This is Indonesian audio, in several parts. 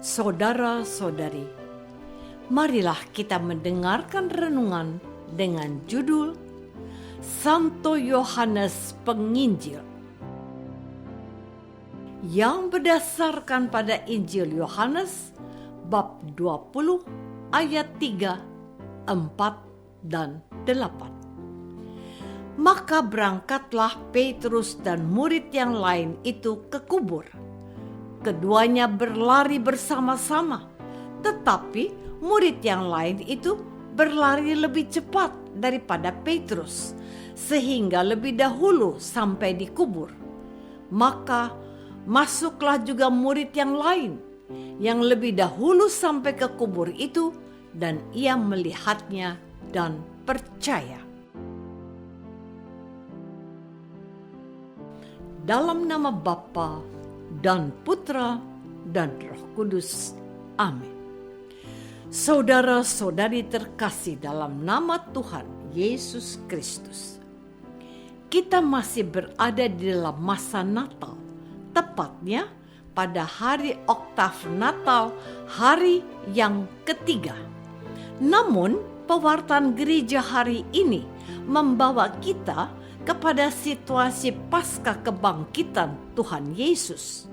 Saudara-saudari, marilah kita mendengarkan renungan dengan judul Santo Yohanes Penginjil yang berdasarkan pada Injil Yohanes bab 20 ayat 3, 4, dan 8. Maka berangkatlah Petrus dan murid yang lain itu ke kubur. Keduanya berlari bersama-sama, tetapi murid yang lain itu berlari lebih cepat daripada Petrus, sehingga lebih dahulu sampai di kubur. Maka masuklah juga murid yang lain, yang lebih dahulu sampai ke kubur itu, dan ia melihatnya dan percaya. Dalam nama Bapa dan Putra dan Roh Kudus. Amin. Saudara-saudari terkasih dalam nama Tuhan Yesus Kristus, kita masih berada di dalam masa Natal, tepatnya pada hari oktav Natal, hari yang ketiga. Namun, pewartaan gereja hari ini membawa kita kepada situasi pasca kebangkitan Tuhan Yesus.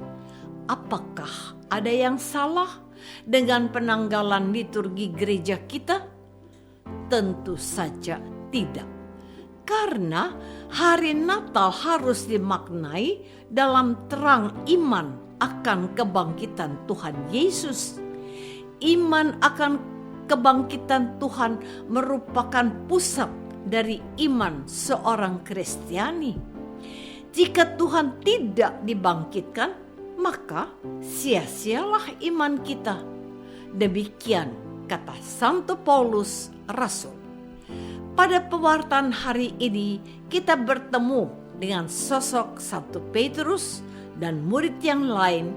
Apakah ada yang salah dengan penanggalan liturgi gereja kita? Tentu saja tidak. Karena hari Natal harus dimaknai dalam terang iman akan kebangkitan Tuhan Yesus. Iman akan kebangkitan Tuhan merupakan pusat dari iman seorang Kristiani. Jika Tuhan tidak dibangkitkan, maka sia-sialah iman kita. Demikian kata Santo Paulus Rasul. Pada pewartaan hari ini kita bertemu dengan sosok Santo Petrus dan murid yang lain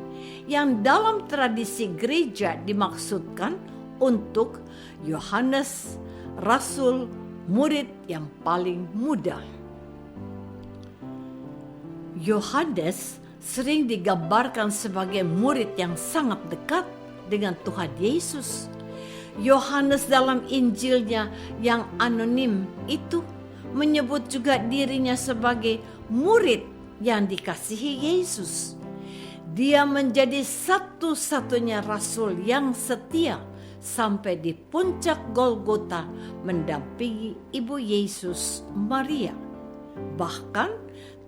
yang dalam tradisi gereja dimaksudkan untuk Yohanes, Rasul, murid yang paling muda. Yohanes sering digambarkan sebagai murid yang sangat dekat dengan Tuhan Yesus. Yohanes dalam Injilnya yang anonim itu menyebut juga dirinya sebagai murid yang dikasihi Yesus. Dia menjadi satu-satunya rasul yang setia sampai di puncak Golgota mendampingi Ibu Yesus Maria. Bahkan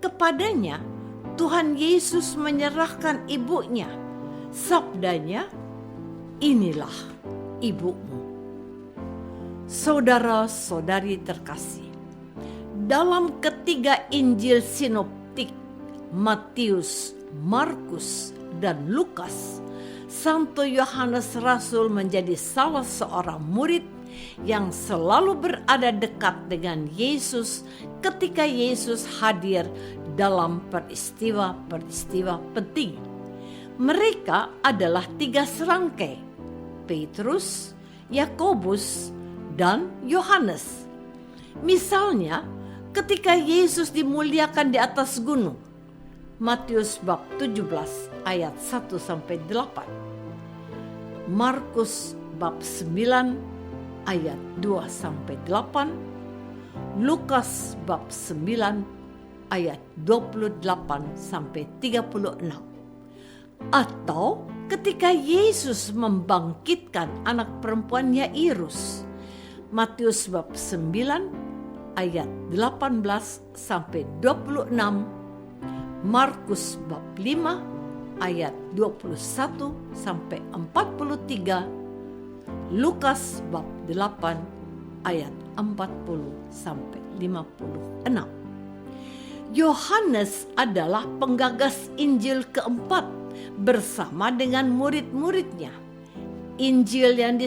kepadanya Tuhan Yesus menyerahkan ibunya. Sabdanya, "Inilah ibumu." Saudara-saudari terkasih, dalam ketiga Injil sinoptik Matius, Markus, dan Lukas, Santo Yohanes Rasul menjadi salah seorang murid yang selalu berada dekat dengan Yesus ketika Yesus hadir dalam peristiwa-peristiwa penting. Mereka adalah 3 serangkai: Petrus, Yakobus, dan Yohanes. Misalnya, ketika Yesus dimuliakan di atas gunung, Matius bab 17 ayat 1-8. Markus bab 9 ayat 2-8. Lukas bab 9 ayat 28-36. Atau ketika Yesus membangkitkan anak perempuan Yairus, Matius bab 9 ayat 18-26. Markus bab 5 ayat 21-43, Lukas bab 8 ayat 40-56. Yohanes adalah penggagas Injil keempat bersama dengan murid-muridnya. Injil yang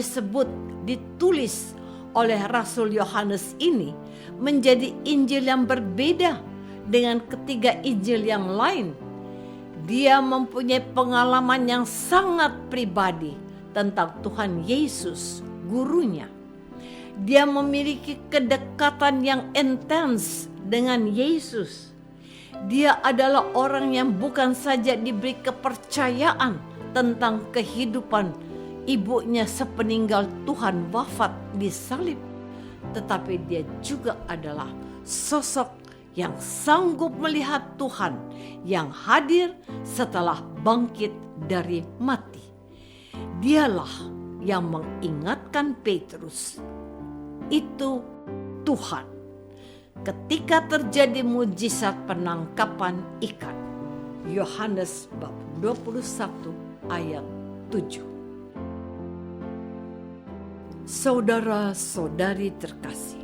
ditulis oleh Rasul Yohanes ini menjadi Injil yang berbeda dengan ketiga Injil yang lain. Dia mempunyai pengalaman yang sangat pribadi tentang Tuhan Yesus, gurunya. Dia memiliki kedekatan yang intens dengan Yesus. Dia adalah orang yang bukan saja diberi kepercayaan tentang kehidupan ibunya sepeninggal Tuhan wafat di salib, tetapi dia juga adalah sosok yang sanggup melihat Tuhan yang hadir setelah bangkit dari mati. Dialah yang mengingatkan Petrus, itu Tuhan, ketika terjadi mujizat penangkapan ikan. Yohanes bab 21 ayat 7. Saudara-saudari terkasih,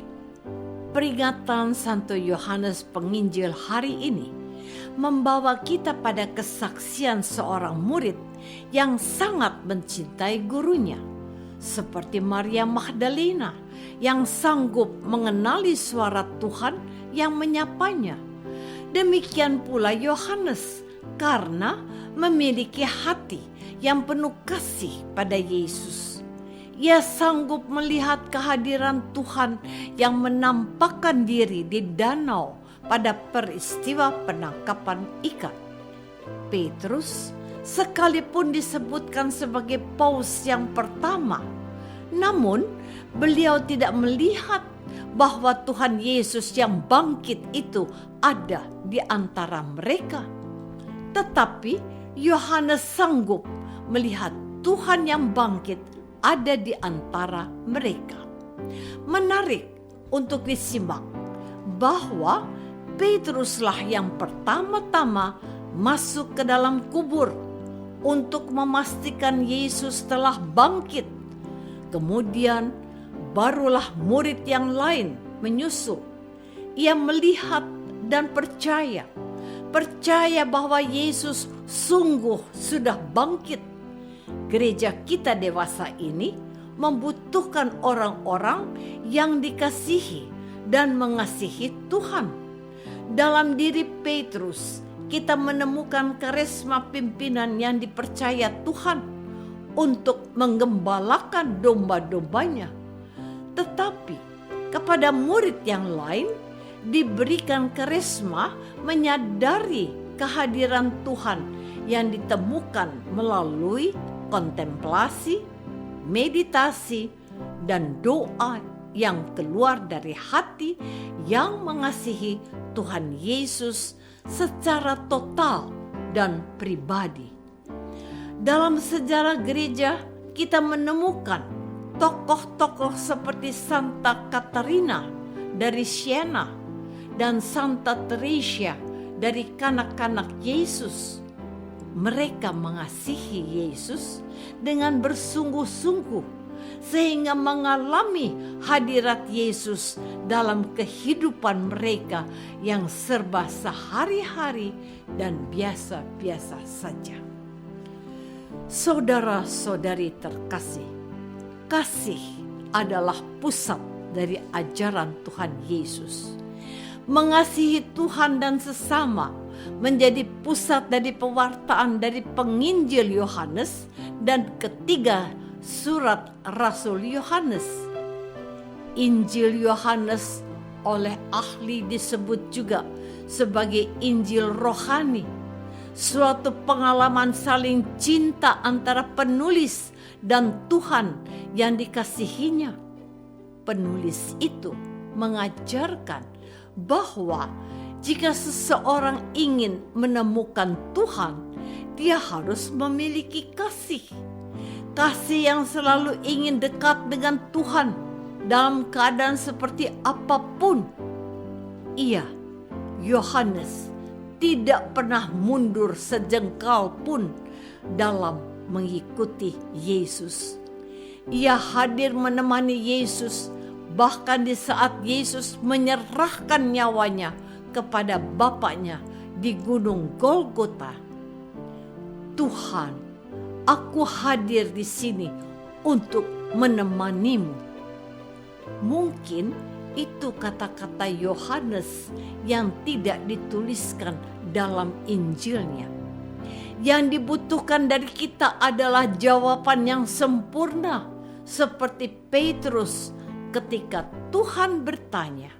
peringatan Santo Yohanes Penginjil hari ini membawa kita pada kesaksian seorang murid yang sangat mencintai gurunya, seperti Maria Magdalena yang sanggup mengenali suara Tuhan yang menyapanya. Demikian pula Yohanes, karena memiliki hati yang penuh kasih pada Yesus. Ia sanggup melihat kehadiran Tuhan yang menampakkan diri di danau pada peristiwa penangkapan ikan. Petrus sekalipun disebutkan sebagai paus yang pertama, namun beliau tidak melihat bahwa Tuhan Yesus yang bangkit itu ada di antara mereka. Tetapi Yohanes sanggup melihat Tuhan yang bangkit ada di antara mereka. Menarik untuk disimak bahwa Petruslah yang pertama-tama masuk ke dalam kubur untuk memastikan Yesus telah bangkit. Kemudian barulah murid yang lain menyusul. Ia melihat dan percaya bahwa Yesus sungguh sudah bangkit. Gereja kita dewasa ini membutuhkan orang-orang yang dikasihi dan mengasihi Tuhan. Dalam diri Petrus, kita menemukan karisma pimpinan yang dipercaya Tuhan untuk menggembalakan domba-dombanya. Tetapi kepada murid yang lain diberikan karisma menyadari kehadiran Tuhan yang ditemukan melalui kontemplasi, meditasi, dan doa yang keluar dari hati yang mengasihi Tuhan Yesus secara total dan pribadi. Dalam sejarah gereja, kita menemukan tokoh-tokoh seperti Santa Katarina dari Siena dan Santa Teresia dari kanak-kanak Yesus. Mereka mengasihi Yesus dengan bersungguh-sungguh sehingga mengalami hadirat Yesus dalam kehidupan mereka yang serba sehari-hari dan biasa-biasa saja. Saudara-saudari terkasih, kasih adalah pusat dari ajaran Tuhan Yesus. Mengasihi Tuhan dan sesama menjadi pusat dari pewartaan dari penginjil Yohanes dan ketiga surat Rasul Yohanes. Injil Yohanes oleh ahli disebut juga sebagai Injil rohani, suatu pengalaman saling cinta antara penulis dan Tuhan yang dikasihinya. Penulis itu mengajarkan bahwa jika seseorang ingin menemukan Tuhan, dia harus memiliki kasih. Kasih yang selalu ingin dekat dengan Tuhan dalam keadaan seperti apapun. Ia, Yohanes, tidak pernah mundur sejengkal pun dalam mengikuti Yesus. Ia hadir menemani Yesus, bahkan di saat Yesus menyerahkan nyawanya kepada Bapaknya di Gunung Golgota. Tuhan, aku hadir di sini untuk menemanimu. Mungkin itu kata-kata Yohanes yang tidak dituliskan dalam Injilnya. Yang dibutuhkan dari kita adalah jawaban yang sempurna, seperti Petrus ketika Tuhan bertanya,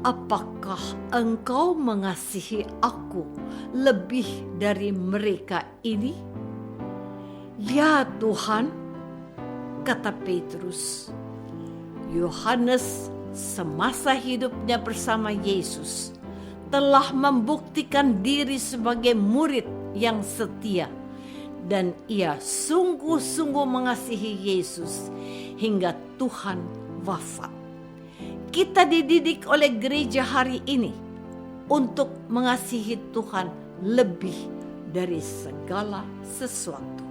"Apakah engkau mengasihi aku lebih dari mereka ini?" "Ya Tuhan," kata Petrus. Yohanes semasa hidupnya bersama Yesus telah membuktikan diri sebagai murid yang setia, dan ia sungguh-sungguh mengasihi Yesus hingga Tuhan wafat. Kita dididik oleh gereja hari ini untuk mengasihi Tuhan lebih dari segala sesuatu.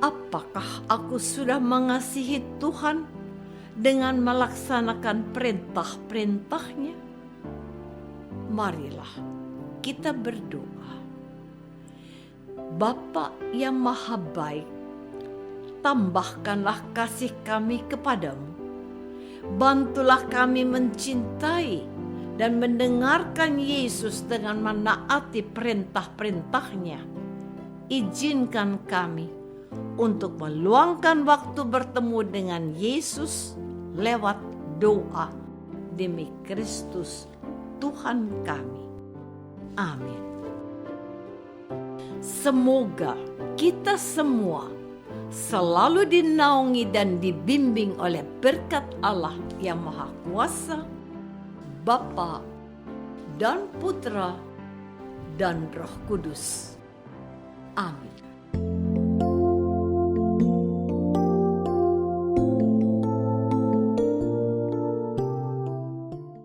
Apakah aku sudah mengasihi Tuhan dengan melaksanakan perintah-perintahnya? Marilah kita berdoa. Bapa yang Maha Baik, tambahkanlah kasih kami kepadamu. Bantulah kami mencintai dan mendengarkan Yesus dengan menaati perintah-perintahnya. Izinkan kami untuk meluangkan waktu bertemu dengan Yesus lewat doa demi Kristus Tuhan kami. Amin. Semoga kita semua selalu dinaungi dan dibimbing oleh berkat Allah yang Maha Kuasa, Bapa dan Putra dan Roh Kudus. Amin.